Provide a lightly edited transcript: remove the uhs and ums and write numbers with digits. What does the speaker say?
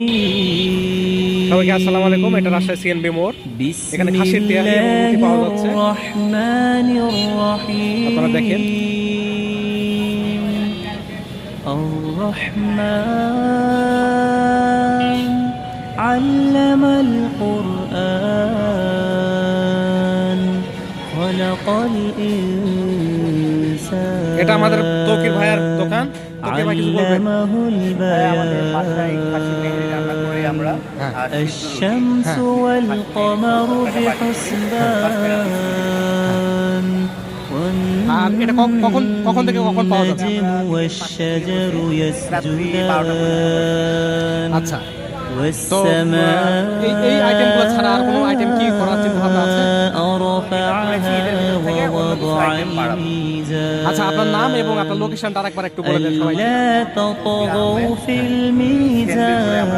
সবাইকে আসসালামু আলাইকুম। এটা রাজশাহী সিএনবি মোড়। এখানে খাসির তেহারি এবং রুটি পাওয়া যাচ্ছে। আপনারা দেখেন। আল্লামাল কুরআন খলাকাল ইনসান। এটা আমাদের তৌকির ভাইয়ের দোকান। তৌকির ভাই কিছু বলবেন? আমাদের বাসায় খাসি তেহারি রান্না করি আমরা। আর الشمس والقمر بحسبان আর এটা কখন থেকে কখন পাওয়া যাবে? والنجم والشجر يسجدان আচ্ছা, তো এই আইটেমগুলো ছাড়া আর কোনো আইটেম কি করার চিন্তা ভাবনা আছে? আচ্ছা, আপনার নাম এবং আপনার লোকেশনটা আরেকবার একটু বলে দেন সবাইকে। لا تطغوا في الميزان